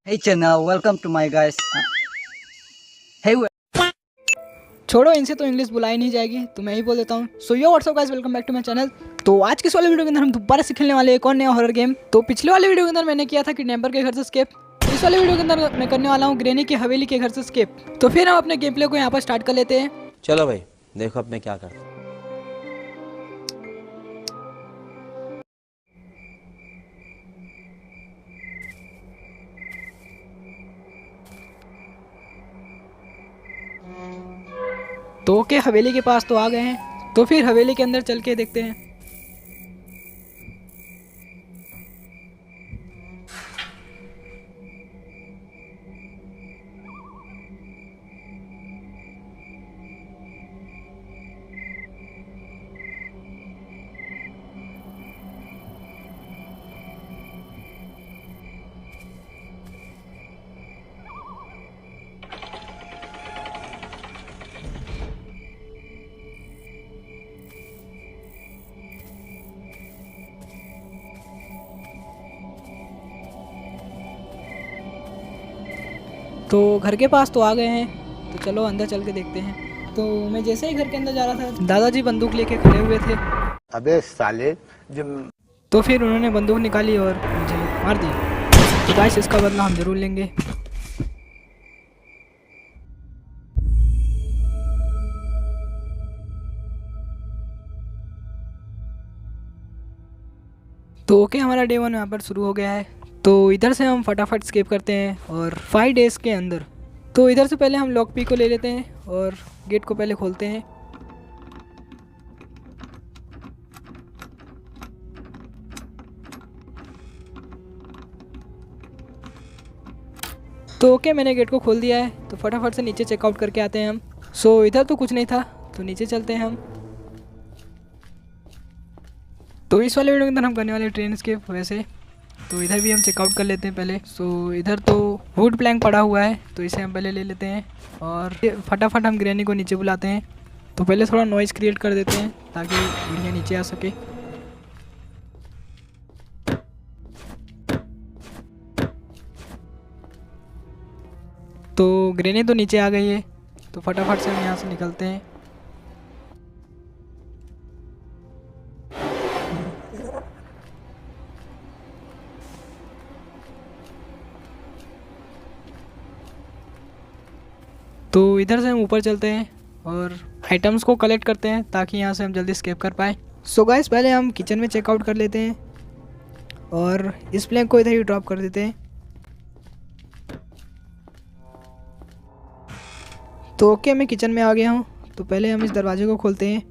Hey channel, welcome to my guys. Hey, छोड़ो, इनसे तो इंग्लिश बुलाई नहीं जाएगी तो मैं ही बोल देता हूँ। So yo what's up guys, welcome back to my channel. तो आज के इस वाले वीडियो के अंदर हम दोबारा से खेलने वाले एक और नया हॉरर गेम। तो पिछले वाले वीडियो के अंदर मैंने किया था किडनैपर के घर से एस्केप। इस वाले वीडियो के अंदर मैं करने वाला हूँ ग्रैनी की हवेली के घर से एस्केप। तो फिर हम अपने गेम प्ले को यहाँ पर स्टार्ट कर लेते हैं। चलो भाई, देखो अब मैं क्या करता हूँ। तो ओके, हवेली के पास तो आ गए हैं, तो फिर हवेली के अंदर चल के देखते हैं। तो घर के पास तो आ गए हैं, तो चलो अंदर चल के देखते हैं। तो मैं जैसे ही घर के अंदर जा रहा था, दादाजी बंदूक लेके खड़े हुए थे। अबे साले तो फिर उन्होंने बंदूक निकाली और मुझे मार दी। तो गाइस, इसका बदला हम जरूर लेंगे। तो ओके, हमारा डे 1 यहाँ पर शुरू हो गया है। तो इधर से हम फटाफट स्केप करते हैं और 5 डेज़ के अंदर। तो इधर से पहले हम लॉक पी को ले लेते हैं और गेट को पहले खोलते हैं। तो ओके, मैंने गेट को खोल दिया है। तो फटाफट से नीचे चेकआउट करके आते हैं हम। सो इधर तो कुछ नहीं था, तो नीचे चलते हैं हम। तो इस वाले वीडियो के अंदर हम करने वाले ट्रेन स्केप वैसे। तो इधर भी हम चेकआउट कर लेते हैं पहले। सो इधर तो वुड प्लैंक पड़ा हुआ है, तो इसे हम पहले ले लेते हैं और फटाफट हम ग्रैनी को नीचे बुलाते हैं। तो पहले थोड़ा नॉइज़ क्रिएट कर देते हैं ताकि बढ़िया नीचे आ सके। तो ग्रैनी तो नीचे आ गई है, तो फटाफट से हम यहाँ से निकलते हैं। तो इधर से हम ऊपर चलते हैं और आइटम्स को कलेक्ट करते हैं ताकि यहाँ से हम जल्दी स्केप कर पाए। सो गाइस, पहले हम किचन में चेकआउट कर लेते हैं और इस प्लैंक को इधर ही ड्रॉप कर देते हैं। तो ओके, मैं किचन में आ गया हूँ। तो पहले हम इस दरवाजे को खोलते हैं।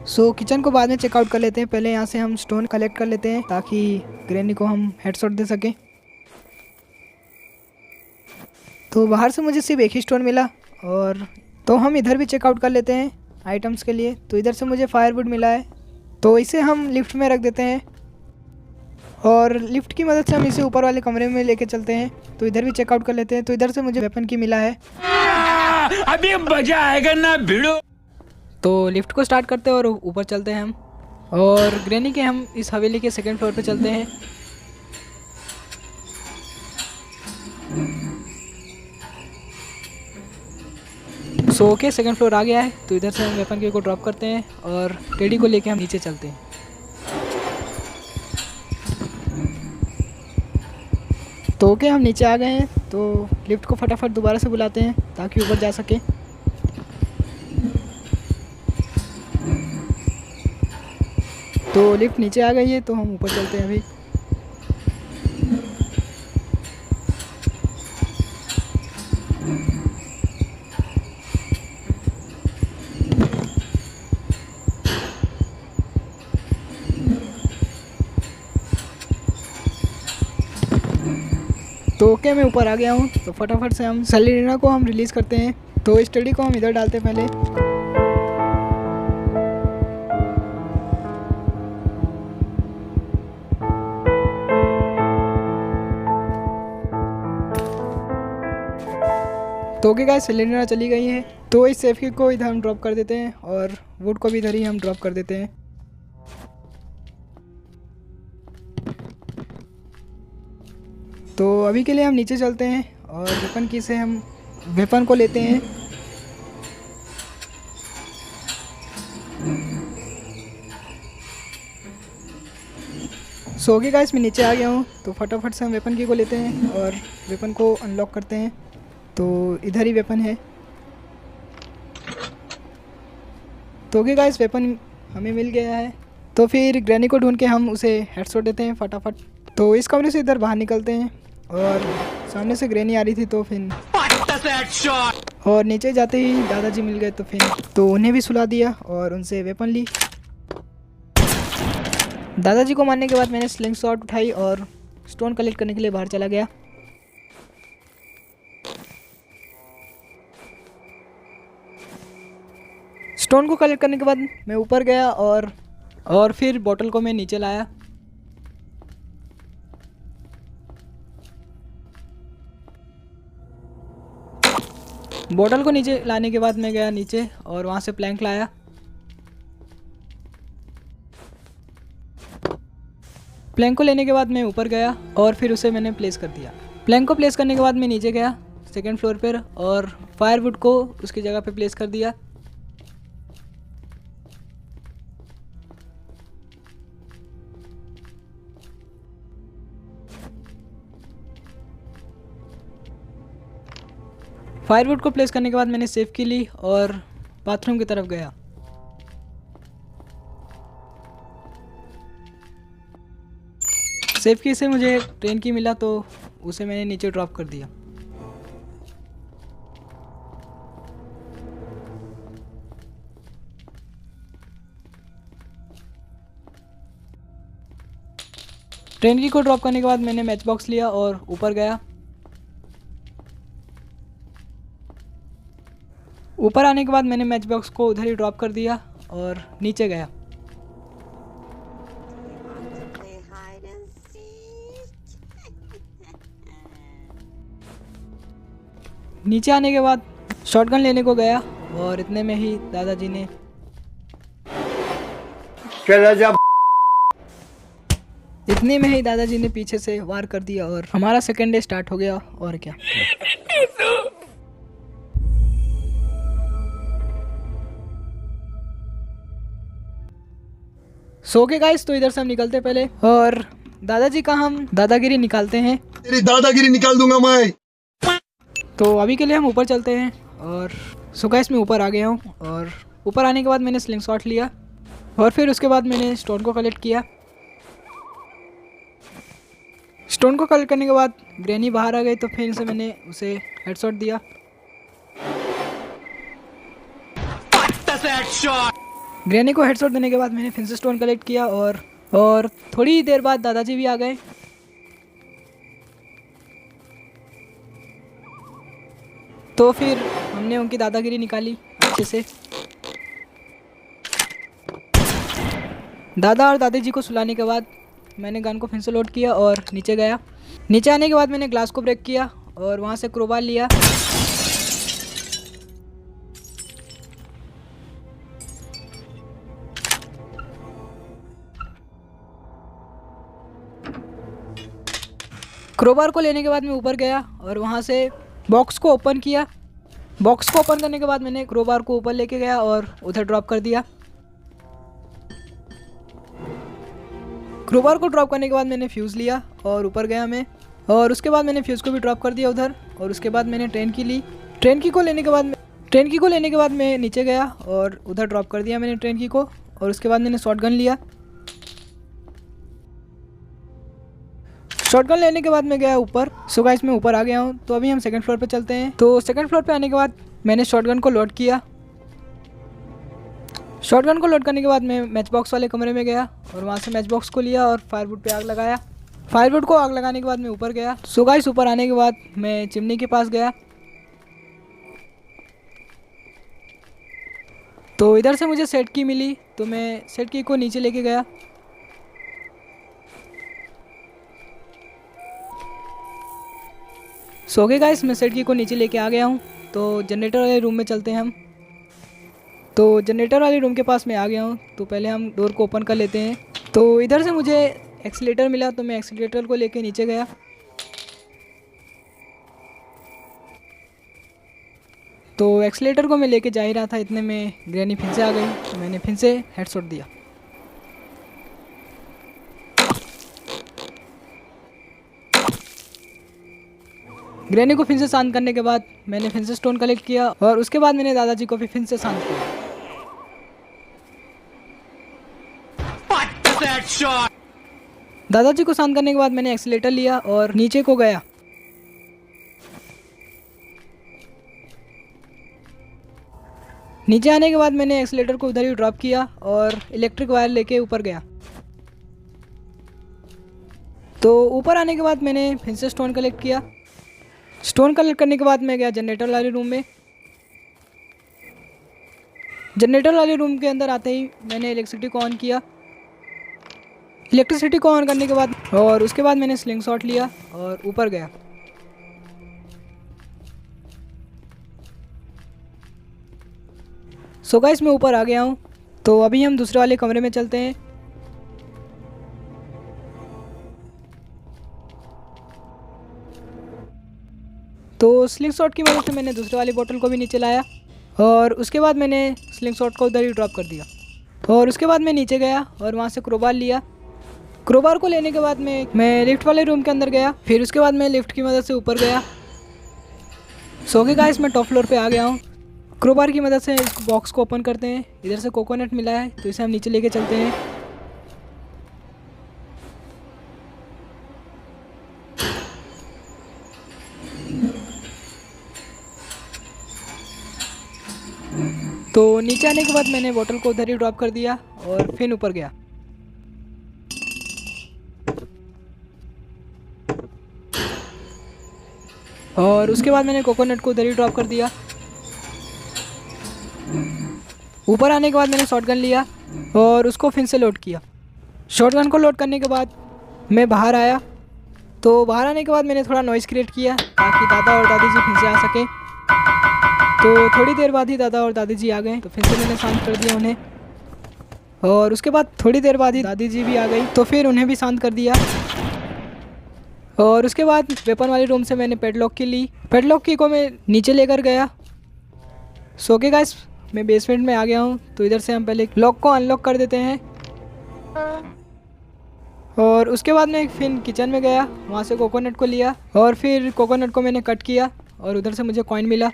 सो किचन को बाद में चेकआउट कर लेते हैं। पहले यहाँ से हम स्टोन कलेक्ट कर लेते हैं ताकि ग्रैनी को हम हेडशॉट दे सकें। तो बाहर से मुझे सिर्फ एक ही स्टोन मिला। और तो हम इधर भी चेकआउट कर लेते हैं आइटम्स के लिए। तो इधर से मुझे फायरवुड मिला है, तो इसे हम लिफ्ट में रख देते हैं और लिफ्ट की मदद से हम इसे ऊपर वाले कमरे में लेके चलते हैं। तो इधर भी चेकआउट कर लेते हैं। तो इधर से मुझे वेपन की मिला है। अभी मजा आएगा ना भिड़ो। तो लिफ्ट को स्टार्ट करते हैं और ऊपर चलते हैं हम। और ग्रैनी के हम इस हवेली के सेकंड फ्लोर पे चलते हैं। सो ओके, सेकंड फ्लोर आ गया है। तो इधर से हम वेपन के को ड्रॉप करते हैं और टेडी को लेके हम नीचे चलते हैं। तो ओके, हम नीचे आ गए हैं। तो लिफ्ट को फटाफट दोबारा से बुलाते हैं ताकि ऊपर जा सके। तो लिफ्ट नीचे आ गई है, तो हम ऊपर चलते हैं अभी। तो ओके, मैं ऊपर आ गया हूँ। तो फटाफट से हम सेलेरिना को हम रिलीज़ करते हैं। तो स्टडी को हम इधर डालते हैं पहले। तो ओके गाइस, सेलेरिना चली गई है। तो इस सेफ की को इधर हम ड्रॉप कर देते हैं और वुड को भी इधर ही हम ड्रॉप कर देते हैं। तो अभी के लिए हम नीचे चलते हैं और वेपन की से हम वेपन को लेते हैं। सो ओके गाइस, मैं नीचे आ गया हूँ। तो फटाफट से हम वेपन की को लेते हैं और वेपन को अनलॉक करते हैं। तो इधर ही वेपन है। तो ओके गाइस, वेपन हमें मिल गया है। तो फिर ग्रैनी को ढूंढ के हम उसे हेडशॉट देते हैं फटाफट। तो इस कमरे से इधर बाहर निकलते हैं और सामने से ग्रैनी आ रही थी तो फिर और नीचे जाते ही दादाजी मिल गए। तो फिर तो उन्हें भी सुला दिया और उनसे वेपन ली। दादाजी को मारने के बाद मैंने स्लिंग शॉट उठाई और स्टोन कलेक्ट करने के लिए बाहर चला गया। स्टोन को कलेक्ट करने के बाद मैं ऊपर गया और फिर बोतल को मैं नीचे लाया। बोतल को नीचे लाने के बाद मैं गया नीचे और वहाँ से प्लैंक लाया। प्लैंक को लेने के बाद मैं ऊपर गया और फिर उसे मैंने प्लेस कर दिया। प्लैंक को प्लेस करने के बाद मैं नीचे गया सेकंड फ्लोर पर और फायरवुड को उसकी जगह पे प्लेस कर दिया। फायरवुड को प्लेस करने के बाद मैंने सेफ की ली और बाथरूम की तरफ गया। सेफ की से मुझे ट्रेन की मिला तो उसे मैंने नीचे ड्रॉप कर दिया। ट्रेन की को ड्रॉप करने के बाद मैंने मैच बॉक्स लिया और ऊपर गया। ऊपर आने के बाद मैंने मैच बॉक्स को उधर ही ड्रॉप कर दिया और नीचे गया। नीचे आने के बाद शॉटगन लेने को गया और इतने में ही दादाजी ने पीछे से वार कर दिया और हमारा सेकंड डे स्टार्ट हो गया। और क्या सो के गाइस, तो इधर से हम निकलते पहले और दादाजी का हम दादागिरी निकालते हैं। तेरी दादागिरी निकाल दूंगा मैं। तो अभी के लिए हम ऊपर चलते हैं और सो गाइस मैं ऊपर आ गया हूँ और ऊपर आने के बाद मैंने स्लिंग शॉट लिया और फिर उसके बाद मैंने स्टोन को कलेक्ट किया। स्टोन को कलेक्ट करने के बाद ग्रैनी बाहर आ गई तो फिर से मैंने उसे हेडशॉट दिया। ग्रैनी को हेडशॉट देने के बाद मैंने फिर से स्टोन कलेक्ट किया और थोड़ी देर बाद दादाजी भी आ गए। तो फिर हमने उनकी दादागिरी निकाली अच्छे से। दादा और दादाजी को सुलाने के बाद मैंने गन को फिर से लोड किया और नीचे गया। नीचे आने के बाद मैंने ग्लास को ब्रेक किया और वहाँ से क्रोबार लिया। क्रोबार को लेने के बाद मैं ऊपर गया और वहाँ से बॉक्स को ओपन किया। बॉक्स को ओपन करने के बाद मैंने क्रोबार को ऊपर लेके गया और उधर ड्रॉप कर दिया। क्रोबार को ड्रॉप करने के बाद मैंने फ्यूज़ लिया और ऊपर गया मैं और उसके बाद मैंने फ्यूज़ को भी ड्रॉप कर दिया उधर। और उसके बाद मैंने ट्रेन की ली। ट्रेन की को लेने के बाद मैं नीचे गया और उधर ड्रॉप कर दिया मैंने ट्रेन की को। और उसके बाद मैंने शॉटगन लिया। शॉटगन लेने के बाद मैं गया ऊपर। सो गाइस मैं ऊपर आ गया हूँ। तो अभी हम सेकंड फ्लोर पे चलते हैं। तो सेकंड फ्लोर पे आने के बाद मैंने शॉटगन को लोड किया। शॉटगन को लोड करने के बाद मैं मैच बॉक्स वाले कमरे में गया और वहाँ से मैच बॉक्स को लिया और फायरवुड पे आग लगाया। फायरवुड को आग लगाने के बाद मैं ऊपर गया। सो गाइस ऊपर आने के बाद मैं चिमनी के पास गया। तो इधर से मुझे सेट की मिली तो मैं सेट की को नीचे लेके गया। सो गए गाइस, मैं सेट की को नीचे लेके आ गया हूँ। तो जनरेटर वाले रूम में चलते हैं हम। तो जनरेटर वाले रूम के पास मैं आ गया हूँ। तो पहले हम डोर को ओपन कर लेते हैं। तो इधर से मुझे एक्सीलेटर मिला तो मैं एक्सीलेटर को लेके नीचे गया। तो एक्सीलेटर को मैं लेके जा ही रहा था, इतने में ग्रैनी फिर से आ गई। तो मैंने फिर से हेडशॉट दिया। ग्रैनी को फिर से शांत करने के बाद मैंने फिर से स्टोन कलेक्ट किया और उसके बाद मैंने दादाजी को भी फिर से शांत किया। दादाजी को शांत करने के बाद मैंने एक्सीलेटर लिया और नीचे को गया। नीचे आने के बाद मैंने एक्सीलेटर को उधर ही ड्रॉप किया और इलेक्ट्रिक वायर लेके ऊपर गया। तो ऊपर आने के बाद मैंने फिर से स्टोन कलेक्ट किया। स्टोन कलेक्ट करने के बाद मैं गया जनरेटर वाले रूम में। जनरेटर वाले रूम के अंदर आते ही मैंने इलेक्ट्रिसिटी को ऑन किया। इलेक्ट्रिसिटी को ऑन करने के बाद और उसके बाद मैंने स्लिंग शॉट लिया और ऊपर गया। सो गाइस मैं ऊपर आ गया हूँ। तो अभी हम दूसरे वाले कमरे में चलते हैं। तो स्लिंग शॉट की मदद से मैंने दूसरे वाली बोतल को भी नीचे लाया और उसके बाद मैंने स्लिंग शॉट को उधर ही ड्रॉप कर दिया। और उसके बाद मैं नीचे गया और वहाँ से क्रोबार लिया। क्रोबार को लेने के बाद मैं लिफ्ट वाले रूम के अंदर गया। फिर उसके बाद मैं लिफ्ट की मदद से ऊपर गया। सो के गाइस मैं टॉप फ्लोर पे आ गया हूँ। क्रोबार की मदद से इस बॉक्स को ओपन करते हैं। इधर से कोकोनट मिला है तो इसे हम नीचे लेके चलते हैं। तो नीचे आने के बाद मैंने बोतल को उधर ही ड्रॉप कर दिया और फिर ऊपर गया। और उसके बाद मैंने कोकोनट को उधर ही ड्रॉप कर दिया। ऊपर आने के बाद मैंने शॉटगन लिया और उसको फिर से लोड किया। शॉटगन को लोड करने के बाद मैं बाहर आया। तो बाहर आने के बाद मैंने थोड़ा नॉइज़ क्रिएट किया ताकि दादा और दादी जी फिर से आ सकें। तो थोड़ी देर बाद ही दादा और दादी जी आ गए। तो फिर से मैंने शांत कर दिया उन्हें। और उसके बाद थोड़ी देर बाद ही दादी जी भी आ गई तो फिर उन्हें भी शांत कर दिया। और उसके बाद वेपन वाले रूम से मैंने पेडलॉक की ली। पेडलॉक की को मैं नीचे लेकर गया। सो के गाइस मैं बेसमेंट में आ गया हूँ। तो इधर से हम पहले लॉक को अनलॉक कर देते हैं। और उसके बाद मैं फिर किचन में गया, वहाँ से कोकोनट को लिया और फिर कोकोनट को मैंने कट किया और उधर से मुझे कॉइन मिला।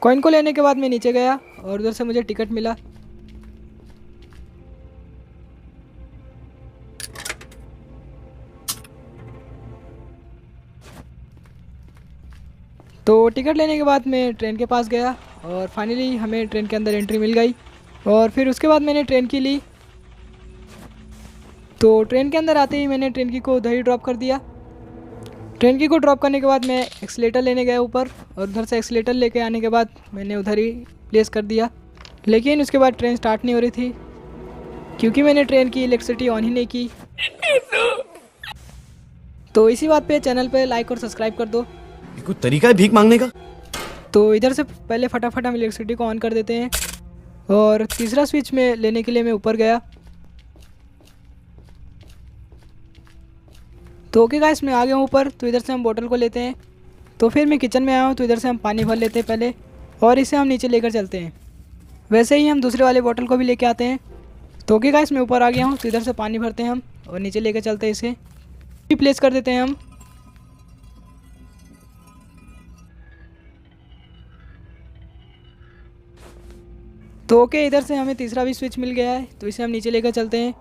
कॉइन को लेने के बाद मैं नीचे गया और उधर से मुझे टिकट मिला। तो टिकट लेने के बाद मैं ट्रेन के पास गया और फाइनली हमें ट्रेन के अंदर एंट्री मिल गई। और फिर उसके बाद मैंने ट्रेन की ली। तो ट्रेन के अंदर आते ही मैंने ट्रेन की को उधर ही ड्रॉप कर दिया। ट्रेन की को ड्रॉप करने के बाद मैं एक्सीलेटर लेने गया ऊपर और उधर से एक्सीलेटर लेके आने के बाद मैंने उधर ही प्लेस कर दिया। लेकिन उसके बाद ट्रेन स्टार्ट नहीं हो रही थी क्योंकि मैंने ट्रेन की इलेक्ट्रिसिटी ऑन ही नहीं की। तो इसी बात पे चैनल पे लाइक और सब्सक्राइब कर दो। कोई तरीका है भीख मांगने का? तो इधर से पहले फटाफट हम इलेक्ट्रिसिटी को ऑन कर देते हैं और तीसरा स्विच में लेने के लिए मैं ऊपर गया। तो ओके गाइस मैं आ गया हूँ ऊपर। तो इधर से हम बोतल को लेते हैं। तो फिर मैं किचन में आया हूँ। तो इधर से हम पानी भर लेते हैं पहले और इसे हम नीचे लेकर चलते हैं। वैसे ही हम दूसरे वाले बोतल को भी लेके आते हैं। तो ओके गाइस मैं ऊपर आ गया हूँ। तो इधर से पानी भरते हैं हम और नीचे लेकर चलते हैं। इसे प्लेस कर देते हैं हम। तो ओके इधर से हमें तीसरा भी स्विच मिल गया है। तो इसे हम नीचे लेकर चलते हैं।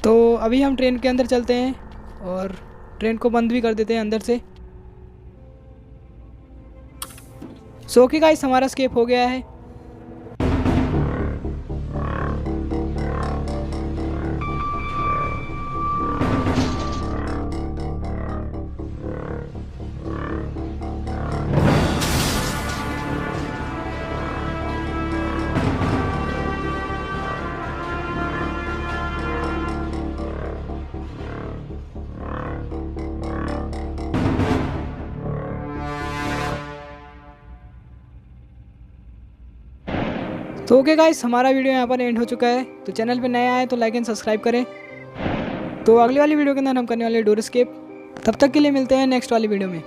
तो अभी हम ट्रेन के अंदर चलते हैं और ट्रेन को बंद भी कर देते हैं अंदर से। सो ओके गाइस हमारा स्केप हो गया है। तो ओके गाइस, हमारा वीडियो यहाँ पर एंड हो चुका है। तो चैनल पे नए आए तो लाइक एंड सब्सक्राइब करें। तो अगली वाली वीडियो के अंदर हम करने वाले डोर एस्केप। तब तक के लिए मिलते हैं नेक्स्ट वाली वीडियो में।